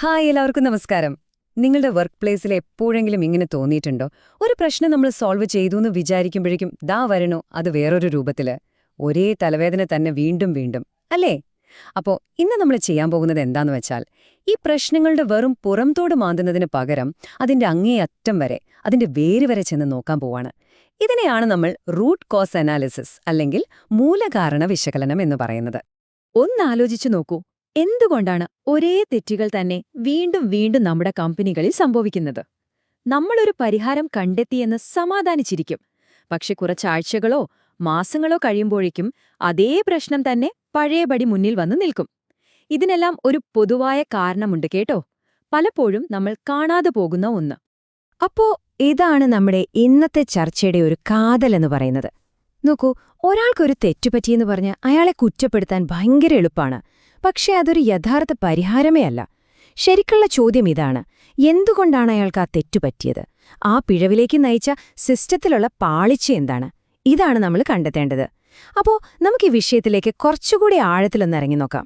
Hi എല്ലാവർക്കും നമസ്കാരം. നിങ്ങളുടെ വർക്ക് പ്ലേസിൽ എപ്പോഴെങ്കിലും ഇങ്ങനെ തോന്നിയിട്ടുണ്ടോ? ഒരു പ്രശ്നം നമ്മൾ സോൾവ് ചെയ്തു എന്ന് വിചാരിക്കുമ്പോഴേക്കും ദാ വരണോ അത് വേറൊരു രൂപത്തില്. ഒരേ തലവേദന തന്നെ വീണ്ടും വീണ്ടും അല്ലേ? അപ്പോ ഇന്ന് നമ്മൾ ചെയ്യാൻ പോകുന്നത് എന്താന്ന് വെച്ചാൽ, ഈ പ്രശ്നങ്ങളുടെ വെറും പുറംതോട് മാന്തുന്നതിന് പകരം അതിന്റെ അങ്ങേയറ്റം വരെ, അതിന്റെ വേര് വരെ ചെന്ന് നോക്കാൻ പോവാണ്. ഇതിനെയാണ് നമ്മൾ റൂട്ട് കോസ് അനാലിസിസ് അല്ലെങ്കിൽ മൂലകാരണ വിശകലനം എന്ന് പറയുന്നത്. ഒന്നാലോചിച്ചു നോക്കൂ, എന്തുകൊണ്ടാണ് ഒരേ തെറ്റുകൾ തന്നെ വീണ്ടും വീണ്ടും നമ്മുടെ കമ്പനികളിൽ സംഭവിക്കുന്നത്? നമ്മളൊരു പരിഹാരം കണ്ടെത്തിയെന്ന് സമാധാനിച്ചിരിക്കും. പക്ഷെ കുറച്ചാഴ്ചകളോ മാസങ്ങളോ കഴിയുമ്പോഴേക്കും അതേ പ്രശ്നം തന്നെ പഴയപടി മുന്നിൽ വന്നു നിൽക്കും. ഇതിനെല്ലാം ഒരു പൊതുവായ കാരണമുണ്ട് കേട്ടോ, പലപ്പോഴും നമ്മൾ കാണാതെ പോകുന്ന ഒന്ന്. അപ്പോ ഇതാണ് നമ്മുടെ ഇന്നത്തെ ചർച്ചയുടെ ഒരു കാതലെന്ന് പറയുന്നത്. നോക്കൂ, ഒരാൾക്കൊരു തെറ്റുപറ്റിയെന്ന് പറഞ്ഞ് അയാളെ കുറ്റപ്പെടുത്താൻ ഭയങ്കര എളുപ്പമാണ്. പക്ഷേ അതൊരു യഥാർത്ഥ പരിഹാരമേ അല്ല. ശരിക്കുള്ള ചോദ്യം ഇതാണ്: എന്തുകൊണ്ടാണ് അയാൾക്ക് ആ തെറ്റുപറ്റിയത്? ആ പിഴവിലേക്ക് നയിച്ച സിസ്റ്റത്തിലുള്ള പാളിച്ച എന്താണ്? ഇതാണ് നമ്മൾ കണ്ടെത്തേണ്ടത്. അപ്പോ നമുക്ക് ഈ വിഷയത്തിലേക്ക് കുറച്ചുകൂടി ആഴത്തിലൊന്നിറങ്ങി നോക്കാം.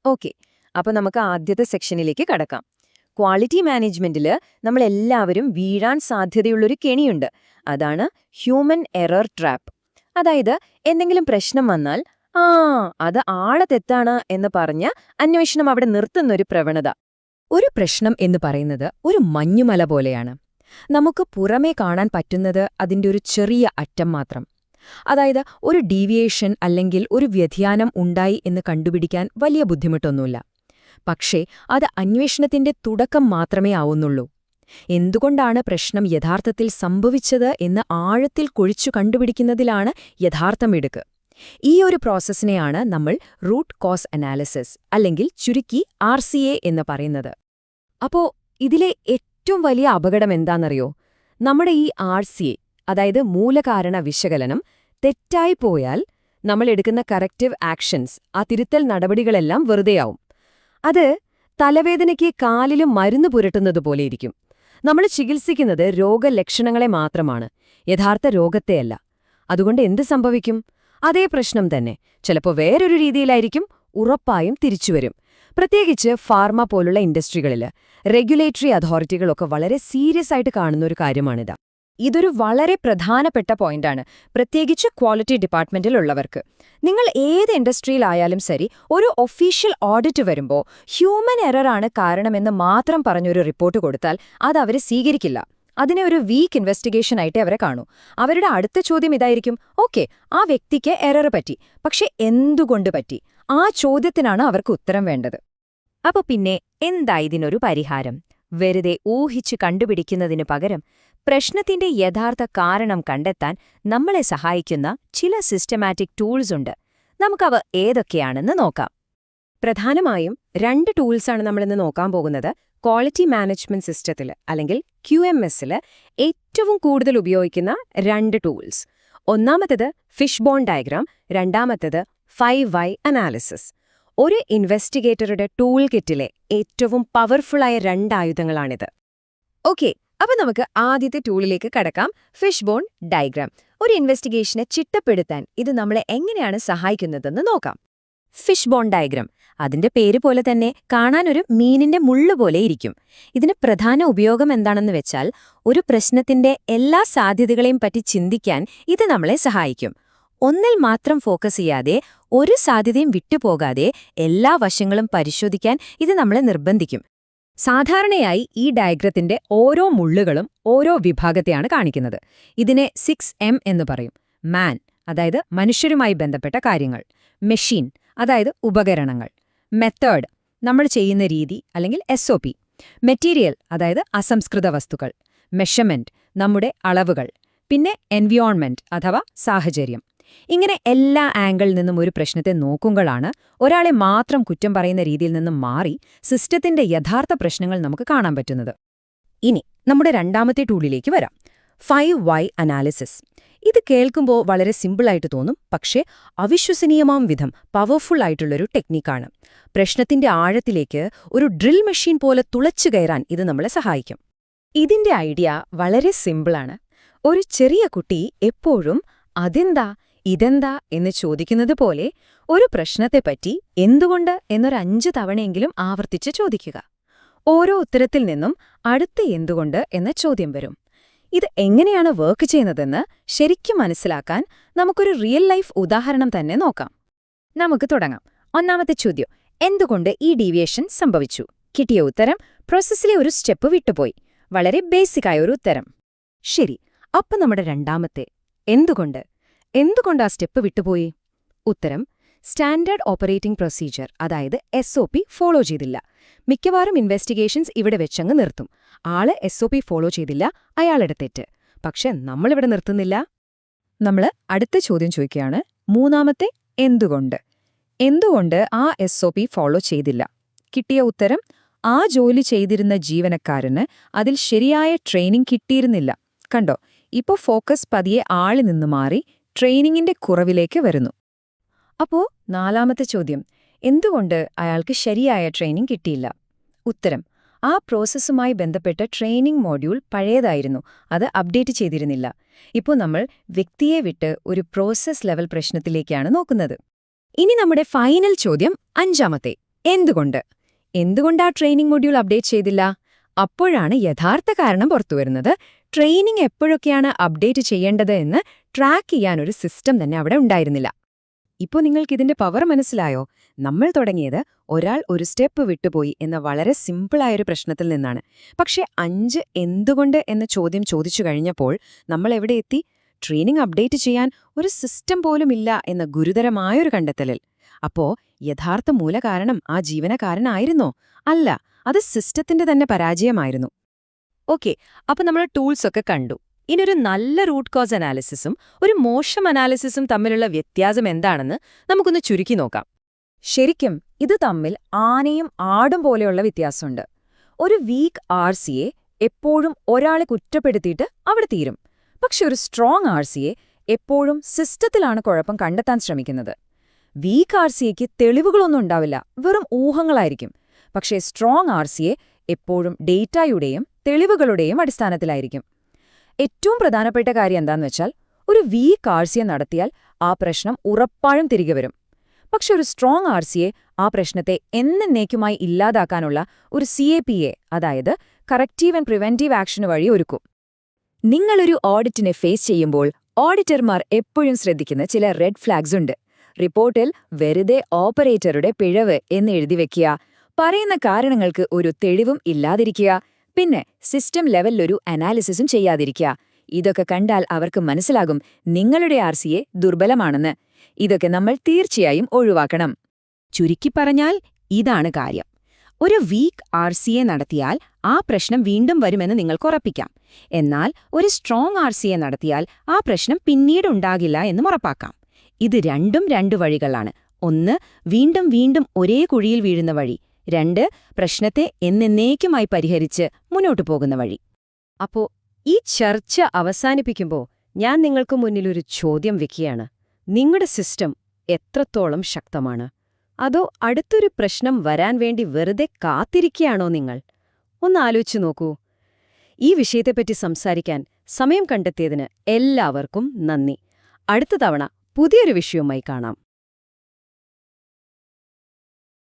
ഓക്കെ, അപ്പോൾ നമുക്ക് ആദ്യത്തെ സെക്ഷനിലേക്ക് കടക്കാം. ക്വാളിറ്റി മാനേജ്മെന്റില് നമ്മളെല്ലാവരും വീഴാൻ സാധ്യതയുള്ളൊരു കെണിയുണ്ട്. അതാണ് ഹ്യൂമൻ എറർ ട്രാപ്പ്. അതായത്, എന്തെങ്കിലും പ്രശ്നം വന്നാൽ അത് ആളെ തെറ്റാണ് എന്ന് പറഞ്ഞ് അന്വേഷണം അവിടെ നിർത്തുന്നൊരു പ്രവണത. ഒരു പ്രശ്നം എന്ന് പറയുന്നത് ഒരു മഞ്ഞുമല പോലെയാണ്. നമുക്ക് പുറമേ കാണാൻ പറ്റുന്നത് അതിന്റെ ഒരു ചെറിയ അറ്റം മാത്രം. അതായത്, ഒരു ഡീവിയേഷൻ അല്ലെങ്കിൽ ഒരു വ്യതിയാനം ഉണ്ടായി എന്ന് കണ്ടുപിടിക്കാൻ വലിയ ബുദ്ധിമുട്ടൊന്നുമില്ല. പക്ഷേ അത് അന്വേഷണത്തിന്റെ തുടക്കം മാത്രമേ ആവുന്നുള്ളൂ. എന്തുകൊണ്ടാണ് പ്രശ്നം യഥാർത്ഥത്തിൽ സംഭവിച്ചത് എന്ന് ആഴത്തിൽ കുഴിച്ചു കണ്ടുപിടിക്കുന്നതിലാണ് യഥാർത്ഥമിടുക്ക്. ഈ ഒരു പ്രോസസ്സിനെയാണ് നമ്മൾ റൂട്ട് കോസ് അനാലിസിസ് അല്ലെങ്കിൽ ചുരുക്കി RCA എന്ന് പറയുന്നത്. അപ്പോ ഇതിലെ ഏറ്റവും വലിയ അപകടം എന്താണെന്നറിയോ? നമ്മുടെ ഈ RCA, അതായത് മൂലകാരണ വിശകലനം, തെറ്റായി പോയാൽ നമ്മൾ എടുക്കുന്ന കറക്റ്റീവ് ആക്ഷൻസ്, ആ തിരുത്തൽ നടപടികളെല്ലാം വെറുതെയാവും. അത് തലവേദനയ്ക്ക് കാലിലും മരുന്ന് പുരട്ടുന്നതുപോലെയിരിക്കും. നമ്മൾ ചികിത്സിക്കുന്നത് രോഗലക്ഷണങ്ങളെ മാത്രമാണ്, യഥാർത്ഥ രോഗത്തെയല്ല. അതുകൊണ്ട് എന്ത് സംഭവിക്കും? അതേ പ്രശ്നം തന്നെ ചിലപ്പോൾ വേറൊരു രീതിയിലായിരിക്കും, ഉറപ്പായും തിരിച്ചുവരും. പ്രത്യേകിച്ച് ഫാർമ പോലുള്ള ഇൻഡസ്ട്രികളിൽ റെഗുലേറ്ററി അതോറിറ്റികളൊക്കെ വളരെ സീരിയസ് ആയിട്ട് കാണുന്ന ഒരു കാര്യമാണിത്. ഇതൊരു വളരെ പ്രധാനപ്പെട്ട പോയിന്റാണ്, പ്രത്യേകിച്ച് ക്വാളിറ്റി ഡിപ്പാർട്ട്മെന്റിലുള്ളവർക്ക്. നിങ്ങൾ ഏത് ഇൻഡസ്ട്രിയിലായാലും ശരി, ഒരു ഒഫീഷ്യൽ ഓഡിറ്റ് വരുമ്പോൾ ഹ്യൂമൻ എററാണ് കാരണമെന്ന് മാത്രം പറഞ്ഞൊരു റിപ്പോർട്ട് കൊടുത്താൽ അത് അവർ സ്വീകരിക്കില്ല. അതിനെ ഒരു വീക്ക് ഇൻവെസ്റ്റിഗേഷൻ ആയിട്ടേ അവരെ കാണൂ. അവരുടെ അടുത്ത ചോദ്യം ഇതായിരിക്കും: ഓക്കെ, ആ വ്യക്തിക്ക് എറർ പറ്റി, പക്ഷെ എന്തുകൊണ്ട് പറ്റി? ആ ചോദ്യത്തിനാണ് അവർക്ക് ഉത്തരം വേണ്ടത്. അപ്പൊ പിന്നെ എന്താ ഇതിനൊരു പരിഹാരം? വെറുതെ ഊഹിച്ചു കണ്ടുപിടിക്കുന്നതിനു പകരം പ്രശ്നത്തിന്റെ യഥാർത്ഥ കാരണം കണ്ടെത്താൻ നമ്മളെ സഹായിക്കുന്ന ചില സിസ്റ്റമാറ്റിക് ടൂൾസ് ഉണ്ട്. നമുക്കവ ഏതൊക്കെയാണെന്ന് നോക്കാം. പ്രധാനമായും 2 ടൂൾസാണ് നമ്മളിന്ന് നോക്കാൻ പോകുന്നത്. ക്വാളിറ്റി മാനേജ്മെന്റ് സിസ്റ്റത്തിൽ അല്ലെങ്കിൽ QMSൽ ഏറ്റവും കൂടുതൽ ഉപയോഗിക്കുന്ന 2 ടൂൾസ്. ഒന്നാമത്തേത് ഫിഷ്ബോൺ ഡയഗ്രാം, രണ്ടാമത്തേത് 5Y അനാലിസിസ്. ഒരു ഇൻവെസ്റ്റിഗേറ്ററുടെ ടൂൾ കിറ്റിലെ ഏറ്റവും പവർഫുള്ളായ 2 ആയുധങ്ങളാണിത്. ഓക്കെ, അപ്പൊ നമുക്ക് ആദ്യത്തെ ടൂളിലേക്ക് കടക്കാം. Fishbone diagram. ഒരു ഇൻവെസ്റ്റിഗേഷനെ ചിട്ടപ്പെടുത്താൻ ഇത് നമ്മളെ എങ്ങനെയാണ് സഹായിക്കുന്നതെന്ന് നോക്കാം. ഫിഷ്ബോൺ ഡയഗ്രാം, അതിന്റെ പേര് പോലെ തന്നെ കാണാനൊരു മീനിന്റെ മുള്ളു പോലെ ഇരിക്കും. ഇതിന് പ്രധാന ഉപയോഗം എന്താണെന്ന് വെച്ചാൽ, ഒരു പ്രശ്നത്തിന്റെ എല്ലാ സാധ്യതകളെയും പറ്റി ചിന്തിക്കാൻ ഇത് നമ്മളെ സഹായിക്കും. ഒന്നിൽ മാത്രം ഫോക്കസ് ചെയ്യാതെ, ഒരു സാധ്യതയും വിട്ടുപോകാതെ എല്ലാ വശങ്ങളും പരിശോധിക്കാൻ ഇത് നമ്മളെ നിർബന്ധിക്കും. സാധാരണയായി ഈ ഡയഗ്രത്തിന്റെ ഓരോ മുള്ളുകളും ഓരോ വിഭാഗത്തെയാണ് കാണിക്കുന്നത്. ഇതിനെ 6M എന്ന് പറയും. മാൻ, അതായത് മനുഷ്യരുമായി ബന്ധപ്പെട്ട കാര്യങ്ങൾ; മെഷീൻ, അതായത് ഉപകരണങ്ങൾ; മെത്തേഡ്, നമ്മൾ ചെയ്യുന്ന രീതി അല്ലെങ്കിൽ SOP; മെറ്റീരിയൽ, അതായത് അസംസ്കൃത വസ്തുക്കൾ; മെഷർമെന്റ്, നമ്മുടെ അളവുകൾ; പിന്നെ എൻവിയോൺമെന്റ് അഥവാ സാഹചര്യം. ഇങ്ങനെ എല്ലാ ആംഗിളിൽ നിന്നും ഒരു പ്രശ്നത്തെ നോക്കുമ്പോഴാണ് ഒരാളെ മാത്രം കുറ്റം പറയുന്ന രീതിയിൽ നിന്നും മാറി സിസ്റ്റത്തിന്റെ യഥാർത്ഥ പ്രശ്നങ്ങൾ നമുക്ക് കാണാൻ പറ്റുന്നത്. ഇനി നമ്മുടെ രണ്ടാമത്തെ ടൂളിലേക്ക് വരാം, 5Y അനാലിസിസ്. ഇത് കേൾക്കുമ്പോൾ വളരെ സിമ്പിളായിട്ട് തോന്നും, പക്ഷേ അവിശ്വസനീയമാം വിധം പവർഫുൾ ആയിട്ടുള്ളൊരു ടെക്നിക്കാണ്. പ്രശ്നത്തിന്റെ ആഴത്തിലേക്ക് ഒരു ഡ്രിൽ മെഷീൻ പോലെ തുളച്ചു കയറാൻ ഇത് നമ്മളെ സഹായിക്കും. ഇതിന്റെ ഐഡിയ വളരെ സിമ്പിളാണ്. ഒരു ചെറിയ കുട്ടി എപ്പോഴും അതെന്താ ഇതെന്താ എന്ന് ചോദിക്കുന്നത് പോലെ ഒരു പ്രശ്നത്തെപ്പറ്റി എന്തുകൊണ്ട് എന്നൊരു 5 തവണയെങ്കിലും ആവർത്തിച്ച് ചോദിക്കുക. ഓരോ ഉത്തരത്തിൽ നിന്നും അടുത്ത എന്തുകൊണ്ട് എന്ന ചോദ്യം വരും. ഇത് എങ്ങനെയാണ് വർക്ക് ചെയ്യുന്നതെന്ന് ശരിക്കും മനസ്സിലാക്കാൻ നമുക്കൊരു റിയൽ ലൈഫ് ഉദാഹരണം തന്നെ നോക്കാം. നമുക്ക് തുടങ്ങാം. ഒന്നാമത്തെ ചോദ്യം: എന്തുകൊണ്ട് ഈ ഡീവിയേഷൻ സംഭവിച്ചു? കിട്ടിയ ഉത്തരം: പ്രോസസ്സിലെ ഒരു സ്റ്റെപ്പ് വിട്ടുപോയി. വളരെ ബേസിക്കായ ഒരു ഉത്തരം. ശരി, അപ്പൊ നമ്മുടെ രണ്ടാമത്തെ എന്തുകൊണ്ട് ആ സ്റ്റെപ്പ് വിട്ടുപോയി? ഉത്തരം: സ്റ്റാൻഡേർഡ് ഓപ്പറേറ്റിംഗ് പ്രൊസീജിയർ, അതായത് SOP ഫോളോ ചെയ്തില്ല. മിക്കവാറും ഇൻവെസ്റ്റിഗേഷൻസ് ഇവിടെ വെച്ചങ്ങ് നിർത്തും. ആള് SOP ഫോളോ ചെയ്തില്ല, അയാളുടെ തെറ്റ്. പക്ഷെ നമ്മളിവിടെ നിർത്തുന്നില്ല. നമ്മൾ അടുത്ത ചോദ്യം ചോദിക്കുകയാണ്: മൂന്നാമത്തെ എന്തുകൊണ്ട് ആ SOP ഫോളോ ചെയ്തില്ല? കിട്ടിയ ഉത്തരം: ആ ജോലി ചെയ്തിരുന്ന ജീവനക്കാരന് അതിൽ ശരിയായ ട്രെയിനിങ് കിട്ടിയിരുന്നില്ല. കണ്ടോ, ഇപ്പോ ഫോക്കസ് പതിയെ ആളിൽ നിന്ന് മാറി ട്രെയിനിങ്ങിന്റെ കുറവിലേക്ക് വരുന്നു. അപ്പോ നാലാമത്തെ ചോദ്യം: എന്തുകൊണ്ട് അയാൾക്ക് ശരിയായ ട്രെയിനിങ് കിട്ടിയില്ല? ഉത്തരം: ആ പ്രോസസ്സുമായി ബന്ധപ്പെട്ട ട്രെയിനിങ് മോഡ്യൂൾ പഴയതായിരുന്നു, അത് അപ്ഡേറ്റ് ചെയ്തിരുന്നില്ല. ഇപ്പോൾ നമ്മൾ വ്യക്തിയെ വിട്ട് ഒരു പ്രോസസ് ലെവൽ പ്രശ്നത്തിലേക്കാണ് നോക്കുന്നത്. ഇനി നമ്മുടെ ഫൈനൽ ചോദ്യം അഞ്ചാമത്തെ: എന്തുകൊണ്ട് ആ ട്രെയിനിങ് മോഡ്യൂൾ അപ്ഡേറ്റ് ചെയ്തില്ല? അപ്പോഴാണ് യഥാർത്ഥ കാരണം പുറത്തുവരുന്നത്. ട്രെയിനിങ് എപ്പോഴൊക്കെയാണ് അപ്ഡേറ്റ് ചെയ്യേണ്ടത് എന്ന് ട്രാക്ക് ചെയ്യാനൊരു സിസ്റ്റം തന്നെ അവിടെ ഉണ്ടായിരുന്നില്ല. ഇപ്പോൾ നിങ്ങൾക്കിതിന്റെ പവർ മനസ്സിലായോ? നമ്മൾ തുടങ്ങിയത് ഒരാൾ ഒരു സ്റ്റെപ്പ് വിട്ടുപോയി എന്ന വളരെ സിമ്പിളായൊരു പ്രശ്നത്തിൽ നിന്നാണ്. പക്ഷേ 5 എന്തുകൊണ്ട് എന്ന ചോദ്യം ചോദിച്ചു കഴിഞ്ഞപ്പോൾ നമ്മൾ എവിടെ എത്തി? ട്രെയിനിങ് അപ്ഡേറ്റ് ചെയ്യാൻ ഒരു സിസ്റ്റം പോലുമില്ല എന്ന ഗുരുതരമായൊരു കണ്ടെത്തലിൽ. അപ്പോ യഥാർത്ഥ മൂലകാരണം ആ ജീവനക്കാരനായിരുന്നോ? അല്ല, അത് സിസ്റ്റത്തിന്റെ തന്നെ പരാജയമായിരുന്നു. ഓക്കെ, അപ്പൊ നമ്മൾ ടൂൾസൊക്കെ കണ്ടു. ഇനിയൊരു നല്ല റൂട്ട് കോസ് അനാലിസിസും ഒരു മോശം അനാലിസിസും തമ്മിലുള്ള വ്യത്യാസം എന്താണെന്ന് നമുക്കൊന്ന് ചുരുക്കി നോക്കാം. ശരിക്കും ഇത് തമ്മിൽ ആനയും ആടും പോലെയുള്ള വ്യത്യാസമുണ്ട്. ഒരു വീക്ക് RCA എപ്പോഴും ഒരാളെ കുറ്റപ്പെടുത്തിയിട്ട് അവിടെ തീരും. പക്ഷെ ഒരു സ്ട്രോങ് RCA എപ്പോഴും സിസ്റ്റത്തിലാണ് കുഴപ്പം കണ്ടെത്താൻ ശ്രമിക്കുന്നത്. വീക്ക് RCAക്ക് തെളിവുകളൊന്നും ഉണ്ടാവില്ല, വെറും ഊഹങ്ങളായിരിക്കും. പക്ഷേ സ്ട്രോങ് RCA എപ്പോഴും ഡേറ്റയുടെയും തെളിവുകളുടെയും അടിസ്ഥാനത്തിലായിരിക്കും. ഏറ്റവും പ്രധാനപ്പെട്ട കാര്യം എന്താന്ന് വെച്ചാൽ, ഒരു വീക്ക് RCA നടത്തിയാൽ ആ പ്രശ്നം ഉറപ്പായും തിരികെ വരും. പക്ഷെ ഒരു സ്ട്രോങ് RCA ആ പ്രശ്നത്തെ എന്നേക്കുമായി ഇല്ലാതാക്കാനുള്ള ഒരു CAPA, അതായത് കറക്റ്റീവ് ആൻഡ് പ്രിവെന്റീവ് ആക്ഷൻ വഴി ഒരുക്കും. നിങ്ങളൊരു ഓഡിറ്റിനെ ഫേസ് ചെയ്യുമ്പോൾ ഓഡിറ്റർമാർ എപ്പോഴും ശ്രദ്ധിക്കുന്ന ചില റെഡ് ഫ്ലാഗ്സ് ഉണ്ട്. റിപ്പോർട്ടിൽ വെറുതെ ഓപ്പറേറ്ററുടെ പിഴവ് എന്ന് എഴുതി വെക്കുക, പറയുന്ന കാരണങ്ങൾക്ക് ഒരു തെളിവും ഇല്ലാതിരിക്കുക, പിന്നെ സിസ്റ്റം ലെവലിലൊരു അനാലിസിസും ചെയ്യാതിരിക്കുക. ഇതൊക്കെ കണ്ടാൽ അവർക്ക് മനസ്സിലാകും നിങ്ങളുടെ RCA ദുർബലമാണെന്ന്. ഇതൊക്കെ നമ്മൾ തീർച്ചയായും ഒഴിവാക്കണം. ചുരുക്കി പറഞ്ഞാൽ ഇതാണ് കാര്യം. ഒരു വീക്ക് RCA നടത്തിയാൽ ആ പ്രശ്നം വീണ്ടും വരുമെന്ന് നിങ്ങൾക്ക് ഉറപ്പിക്കാം. എന്നാൽ ഒരു സ്ട്രോങ് RCA നടത്തിയാൽ ആ പ്രശ്നം പിന്നീട് ഉണ്ടാകില്ല എന്നും ഉറപ്പാക്കാം. ഇത് രണ്ടും 2 വഴികളാണ്. 1, വീണ്ടും വീണ്ടും ഒരേ കുഴിയിൽ വീഴുന്ന വഴി. 2, പ്രശ്നത്തെ എന്നേക്കുമായി പരിഹരിച്ച് മുന്നോട്ടു പോകുന്ന വഴി. അപ്പോ ഈ ചർച്ച അവസാനിപ്പിക്കുമ്പോൾ ഞാൻ നിങ്ങൾക്ക് മുന്നിലൊരു ചോദ്യം വെക്കുകയാണ്. നിങ്ങളുടെ സിസ്റ്റം എത്രത്തോളം ശക്തമാണ്? അതോ അടുത്തൊരു പ്രശ്നം വരാൻ വേണ്ടി വെറുതെ കാത്തിരിക്കുകയാണോ നിങ്ങൾ? ഒന്ന് ആലോചിച്ചു നോക്കൂ. ഈ വിഷയത്തെപ്പറ്റി സംസാരിക്കാൻ സമയം കണ്ടെത്തിയതിന് എല്ലാവർക്കും നന്ദി. അടുത്ത തവണ പുതിയൊരു വിഷയവുമായി കാണാം.